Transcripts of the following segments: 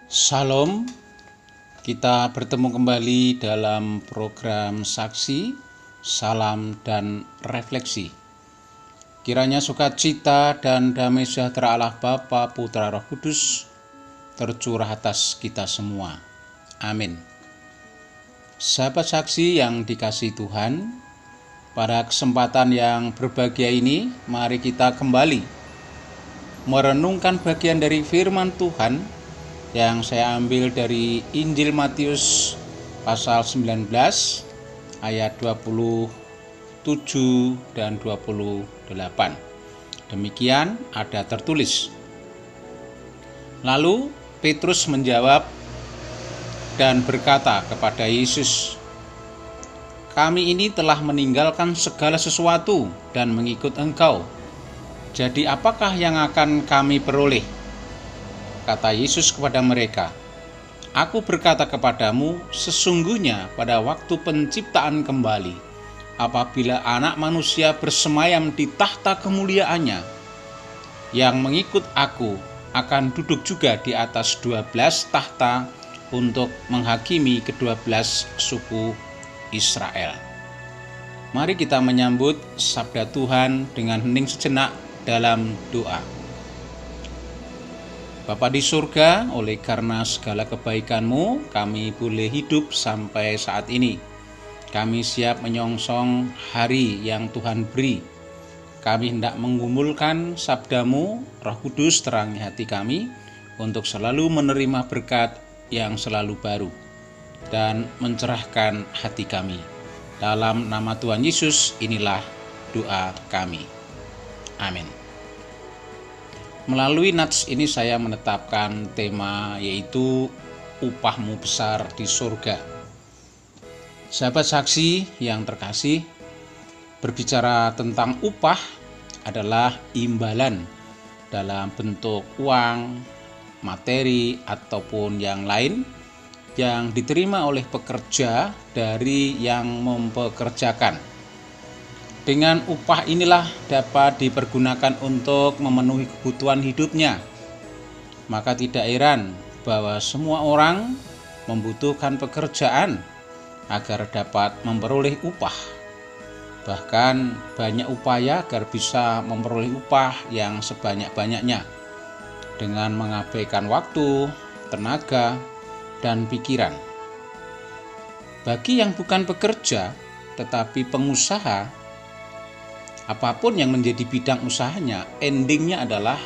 Salam, kita bertemu kembali dalam program Saksi, Salam dan Refleksi. Kiranya sukacita dan damai sejahtera Allah Bapa, Putra, Roh Kudus tercurah atas kita semua. Amin. Sahabat saksi yang dikasihi Tuhan, pada kesempatan yang berbahagia ini, mari kita kembali merenungkan bagian dari firman Tuhan yang saya ambil dari Injil Matius pasal 19 ayat 27 dan 28. Demikian ada tertulis. Lalu Petrus menjawab dan berkata kepada Yesus, "Kami ini telah meninggalkan segala sesuatu dan mengikut Engkau. Jadi apakah yang akan kami peroleh?" Kata Yesus kepada mereka, "Aku berkata kepadamu, sesungguhnya pada waktu penciptaan kembali, apabila Anak Manusia bersemayam di tahta kemuliaannya, yang mengikut Aku akan duduk juga di atas 12 tahta untuk menghakimi ke-12 suku Israel." Mari kita menyambut sabda Tuhan dengan hening sejenak dalam doa. Bapa di surga, oleh karena segala kebaikan-Mu, kami boleh hidup sampai saat ini. Kami siap menyongsong hari yang Tuhan beri. Kami hendak menggumulkan sabda-Mu, Roh Kudus terangi hati kami, untuk selalu menerima berkat yang selalu baru, dan mencerahkan hati kami. Dalam nama Tuhan Yesus, inilah doa kami. Amin. Melalui nats ini saya menetapkan tema, yaitu upahmu besar di surga. Sahabat saksi yang terkasih, berbicara tentang upah adalah imbalan dalam bentuk uang, materi, ataupun yang lain yang diterima oleh pekerja dari yang mempekerjakan. Dengan upah inilah dapat dipergunakan untuk memenuhi kebutuhan hidupnya. Maka tidak heran bahwa semua orang membutuhkan pekerjaan agar dapat memperoleh upah. Bahkan banyak upaya agar bisa memperoleh upah yang sebanyak-banyaknya dengan mengabaikan waktu, tenaga, dan pikiran. Bagi yang bukan pekerja tetapi pengusaha, apapun yang menjadi bidang usahanya, endingnya adalah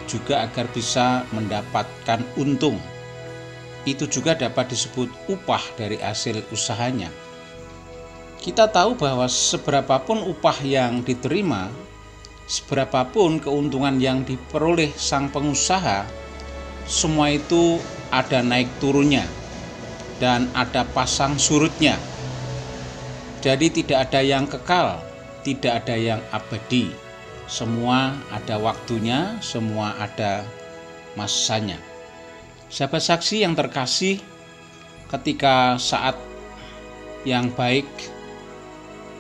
juga agar bisa mendapatkan untung. Itu juga dapat disebut upah dari hasil usahanya. Kita tahu bahwa seberapapun upah yang diterima, seberapapun keuntungan yang diperoleh sang pengusaha, semua itu ada naik turunnya dan ada pasang surutnya. Jadi tidak ada yang kekal, tidak ada yang abadi. Semua ada waktunya, semua ada masanya. Sahabat saksi yang terkasih, ketika saat yang baik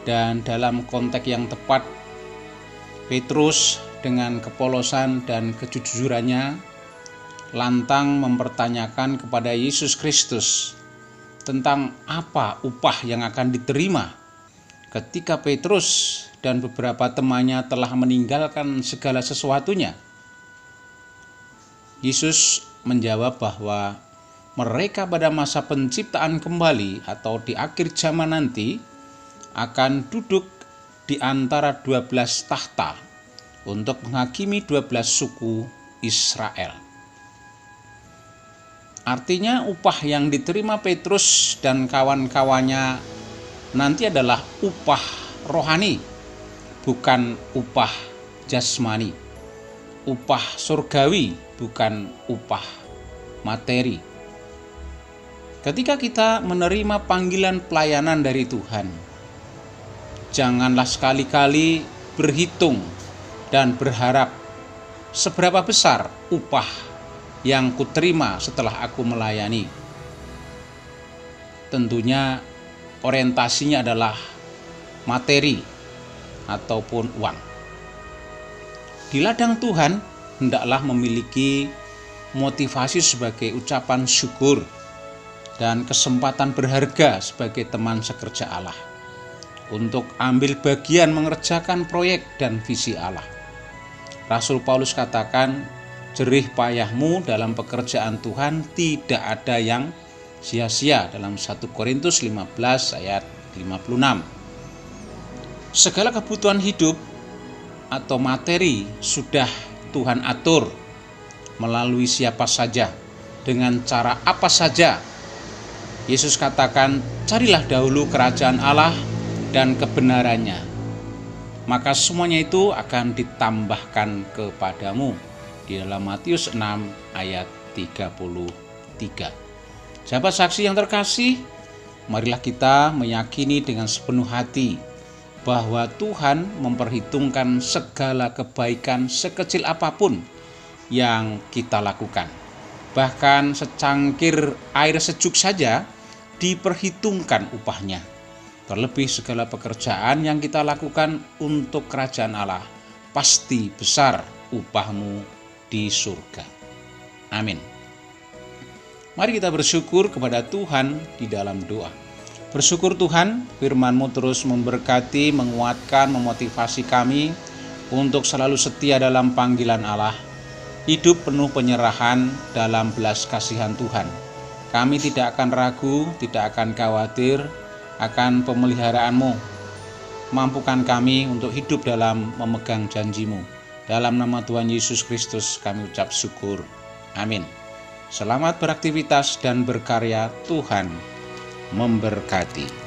dan dalam konteks yang tepat, Petrus dengan kepolosan dan kejujurannya lantang mempertanyakan kepada Yesus Kristus tentang apa upah yang akan diterima ketika Petrus dan beberapa temannya telah meninggalkan segala sesuatunya. Yesus menjawab bahwa mereka pada masa penciptaan kembali atau di akhir zaman nanti akan duduk di antara 12 tahta untuk menghakimi 12 suku Israel. Artinya upah yang diterima Petrus dan kawan-kawannya nanti adalah upah rohani, bukan upah jasmani. Upah surgawi, bukan upah materi. Ketika kita menerima panggilan pelayanan dari Tuhan, janganlah sekali-kali berhitung dan berharap seberapa besar upah yang kuterima setelah aku melayani. Tentunya orientasinya adalah materi ataupun uang. Di ladang Tuhan hendaklah memiliki motivasi sebagai ucapan syukur, dan kesempatan berharga sebagai teman sekerja Allah untuk ambil bagian mengerjakan proyek dan visi Allah. Rasul Paulus katakan, jerih payahmu dalam pekerjaan Tuhan tidak ada yang sia-sia, dalam 1 Korintus 15 ayat 56. Segala kebutuhan hidup atau materi sudah Tuhan atur melalui siapa saja, dengan cara apa saja. Yesus katakan, carilah dahulu kerajaan Allah dan kebenarannya, maka semuanya itu akan ditambahkan kepadamu, di dalam Matius 6 ayat 33. Sahabat saksi yang terkasih, marilah kita meyakini dengan sepenuh hati bahwa Tuhan memperhitungkan segala kebaikan sekecil apapun yang kita lakukan. Bahkan secangkir air sejuk saja diperhitungkan upahnya. Terlebih segala pekerjaan yang kita lakukan untuk kerajaan Allah, pasti besar upahmu di surga. Amin. Mari kita bersyukur kepada Tuhan di dalam doa. Bersyukur Tuhan, firman-Mu terus memberkati, menguatkan, memotivasi kami untuk selalu setia dalam panggilan Allah, hidup penuh penyerahan dalam belas kasihan Tuhan. Kami tidak akan ragu, tidak akan khawatir akan pemeliharaan-Mu. Mampukan kami untuk hidup dalam memegang janji-Mu. Dalam nama Tuhan Yesus Kristus kami ucap syukur. Amin. Selamat beraktivitas dan berkarya, Tuhan memberkati.